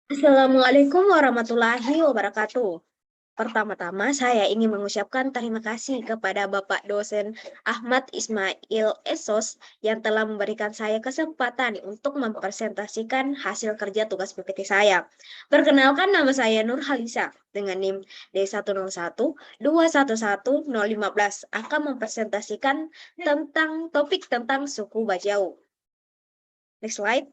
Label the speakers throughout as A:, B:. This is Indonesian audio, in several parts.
A: Assalamualaikum warahmatullahi wabarakatuh. Pertama-tama saya ingin mengucapkan terima kasih kepada Bapak dosen Ahmad Ismail Esos yang telah memberikan saya kesempatan untuk mempresentasikan hasil kerja tugas PPT saya. Perkenalkan, nama saya Nur Halisa dengan NIM D101211015 akan mempresentasikan tentang topik tentang suku Bajau. Next slide.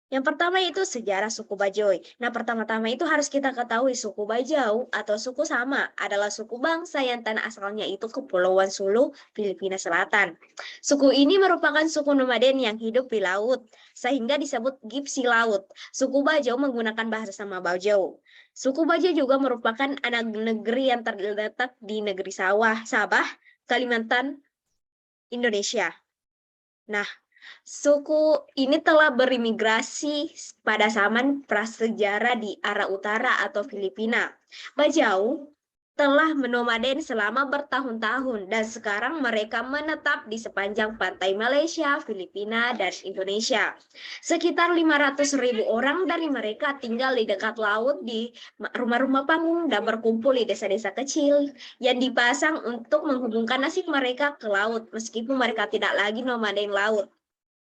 A: Yang pertama itu sejarah suku Bajoy. Nah, pertama-tama itu harus kita ketahui suku Bajau atau suku Sama adalah suku bangsa yang tanah asalnya itu Kepulauan Sulu, Filipina Selatan. Suku ini merupakan suku nomaden yang hidup di laut, sehingga disebut gipsi laut. Suku Bajau menggunakan bahasa Sama Bajau. Suku Bajau juga merupakan anak negeri yang terletak di negeri sawah, Sabah, Kalimantan, Indonesia. Nah, suku ini telah berimigrasi pada zaman prasejarah di arah utara atau Filipina. Bajau telah menomaden selama bertahun-tahun dan sekarang mereka menetap di sepanjang pantai Malaysia, Filipina, dan Indonesia. Sekitar 500.000 orang dari mereka tinggal di dekat laut di rumah-rumah panggung dan berkumpul di desa-desa kecil yang dipasang untuk menghubungkan nasib mereka ke laut meskipun mereka tidak lagi nomaden laut.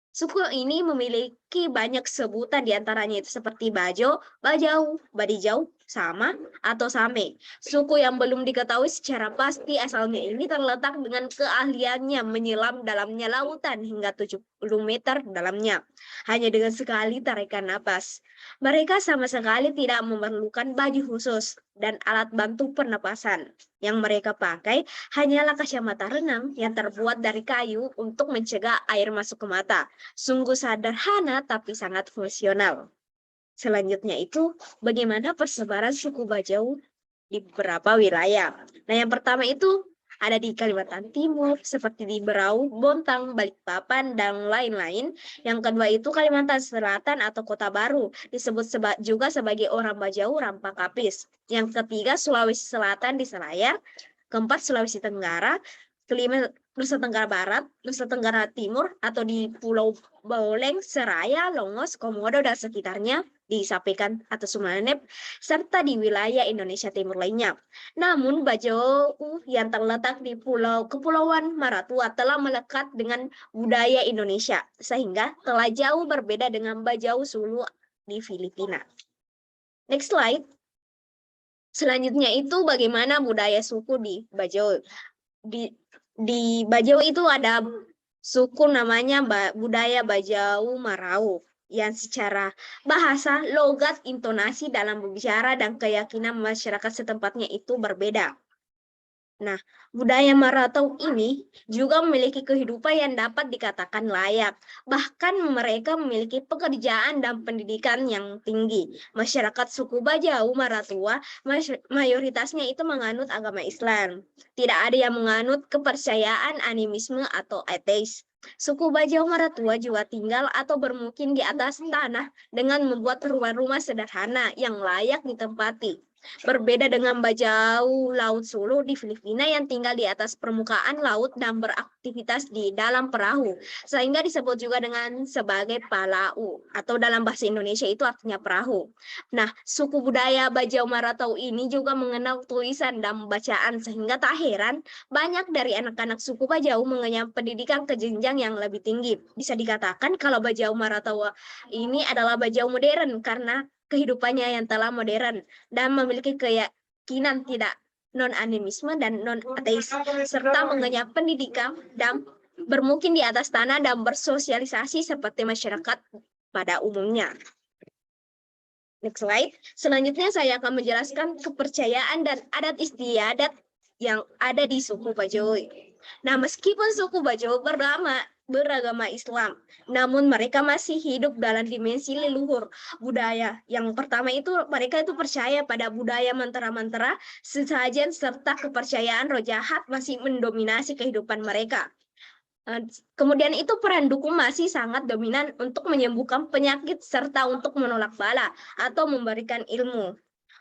A: Suku ini memiliki banyak sebutan diantaranya itu seperti Bajo, Bajau, Badijau, Sama, atau Same. Suku yang belum diketahui secara pasti asalnya ini terletak dengan keahliannya menyelam dalamnya lautan hingga 70 meter dalamnya. Hanya dengan sekali tarikan napas. Mereka sama sekali tidak memerlukan baju khusus dan alat bantu pernapasan. Yang mereka pakai hanyalah kacamata renang yang terbuat dari kayu untuk mencegah air masuk ke mata. Sungguh sederhana tapi sangat fungsional. Selanjutnya itu bagaimana persebaran suku Bajau di beberapa wilayah. Nah, yang pertama itu ada di Kalimantan Timur, seperti di Berau, Bontang, Balikpapan, dan lain-lain. Yang kedua itu Kalimantan Selatan atau Kota Baru, disebut juga sebagai orang Bajau, Rampak Kapis. Yang ketiga Sulawesi Selatan di Selayar, keempat Sulawesi Tenggara, kelima Nusa Tenggara Barat, Nusa Tenggara Timur, atau di Pulau Baoleng, Seraya, Longos, Komodo, dan sekitarnya, di Sapekan atau Sumeneb, serta di wilayah Indonesia Timur lainnya. Namun, Bajau yang terletak di Kepulauan Maratua telah melekat dengan budaya Indonesia, sehingga telah jauh berbeda dengan Bajau Sulu di Filipina. Next slide. Selanjutnya itu bagaimana budaya suku di Bajau. Di Bajau itu ada suku namanya budaya Bajau Marau yang secara bahasa, logat, intonasi dalam berbicara dan keyakinan masyarakat setempatnya itu berbeda. Nah, budaya Maratau ini juga memiliki kehidupan yang dapat dikatakan layak. Bahkan mereka memiliki pekerjaan dan pendidikan yang tinggi. Masyarakat suku Bajau Maratua mayoritasnya itu menganut agama Islam. Tidak ada yang menganut kepercayaan animisme atau ateis. Suku Bajau Maratua juga tinggal atau bermukim di atas tanah dengan membuat rumah-rumah sederhana yang layak ditempati. Berbeda dengan Bajau Laut Sulu di Filipina yang tinggal di atas permukaan laut dan beraktivitas di dalam perahu, sehingga disebut juga dengan sebagai palau atau dalam bahasa Indonesia itu artinya perahu. Nah, suku budaya Bajau Maratau ini juga mengenal tulisan dan bacaan sehingga tak heran banyak dari anak-anak suku Bajau mengenyam pendidikan ke jenjang yang lebih tinggi. Bisa dikatakan kalau Bajau Maratau ini adalah Bajau modern karena kehidupannya yang telah modern dan memiliki keyakinan tidak non-animisme dan non-ateis, serta mengenyam pendidikan dan bermukim di atas tanah dan bersosialisasi seperti masyarakat pada umumnya. Next slide. Selanjutnya saya akan menjelaskan kepercayaan dan adat istiadat yang ada di suku Bajoy. Nah, meskipun suku Bajoy beragama Islam, namun mereka masih hidup dalam dimensi leluhur budaya. Yang pertama itu mereka itu percaya pada budaya mantra-mantra, sesajen serta kepercayaan roh jahat masih mendominasi kehidupan mereka. Kemudian itu peran dukun masih sangat dominan untuk menyembuhkan penyakit serta untuk menolak bala atau memberikan ilmu.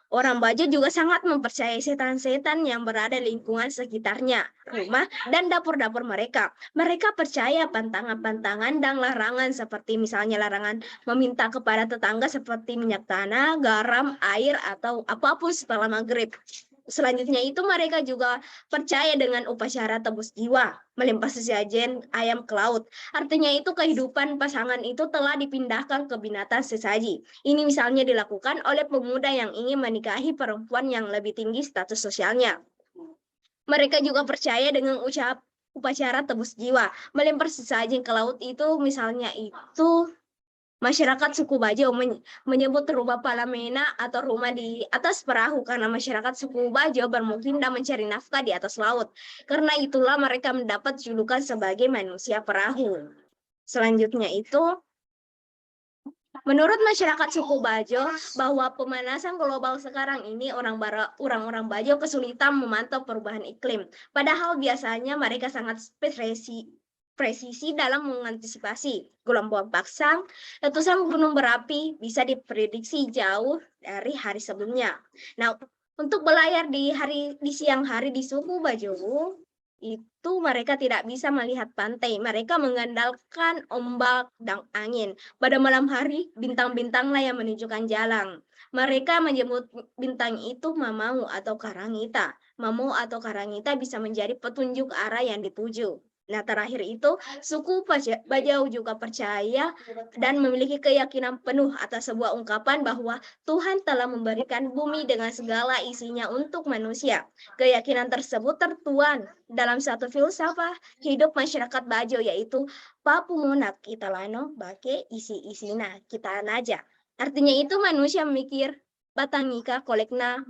A: Orang Bajo juga sangat mempercayai setan-setan yang berada di lingkungan sekitarnya, rumah, dan dapur-dapur mereka. Mereka percaya pantangan-pantangan dan larangan seperti misalnya larangan meminta kepada tetangga seperti minyak tanah, garam, air, atau apapun setelah maghrib. Selanjutnya itu mereka juga percaya dengan upacara tebus jiwa, melempar sesajen ayam ke laut. Artinya itu kehidupan pasangan itu telah dipindahkan ke binatang sesaji. Ini misalnya dilakukan oleh pemuda yang ingin menikahi perempuan yang lebih tinggi status sosialnya. Mereka juga percaya dengan upacara tebus jiwa, melempar sesajen ke laut itu misalnya itu masyarakat suku Bajo menyebut rumah Palamena atau rumah di atas perahu karena masyarakat suku Bajo bermukim dan mencari nafkah di atas laut. Karena itulah mereka mendapat julukan sebagai manusia perahu. Selanjutnya itu, menurut masyarakat suku Bajo, bahwa pemanasan global sekarang ini orang-orang Bajo kesulitan memantau perubahan iklim. Padahal biasanya mereka sangat presisi dalam mengantisipasi gelombang pasang, letusan gunung berapi bisa diprediksi jauh dari hari sebelumnya. Nah, untuk berlayar di siang hari di suku Bajo, itu mereka tidak bisa melihat pantai. Mereka mengandalkan ombak dan angin. Pada malam hari, bintang-bintanglah yang menunjukkan jalan. Mereka menyebut bintang itu Mamau atau Karangita. Mamau atau Karangita bisa menjadi petunjuk arah yang dituju. Nah, terakhir itu, suku Bajau juga percaya dan memiliki keyakinan penuh atas sebuah ungkapan bahwa Tuhan telah memberikan bumi dengan segala isinya untuk manusia. Keyakinan tersebut tertuang dalam satu filsafat hidup masyarakat Bajo, yaitu Papumunak Italano bake isi-isina kita naja. Artinya itu manusia memikir batangika kolekna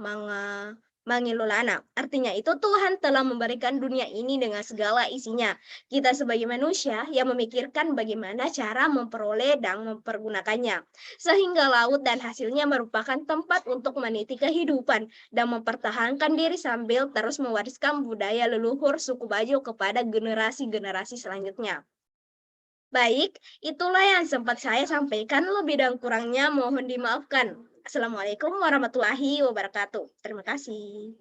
A: mangilulana. Artinya itu Tuhan telah memberikan dunia ini dengan segala isinya. Kita sebagai manusia yang memikirkan bagaimana cara memperoleh dan mempergunakannya. Sehingga laut dan hasilnya merupakan tempat untuk meniti kehidupan dan mempertahankan diri sambil terus mewariskan budaya leluhur suku Bajo kepada generasi-generasi selanjutnya. Baik, itulah yang sempat saya sampaikan. Lebih dan kurangnya mohon dimaafkan. Assalamualaikum warahmatullahi wabarakatuh. Terima kasih.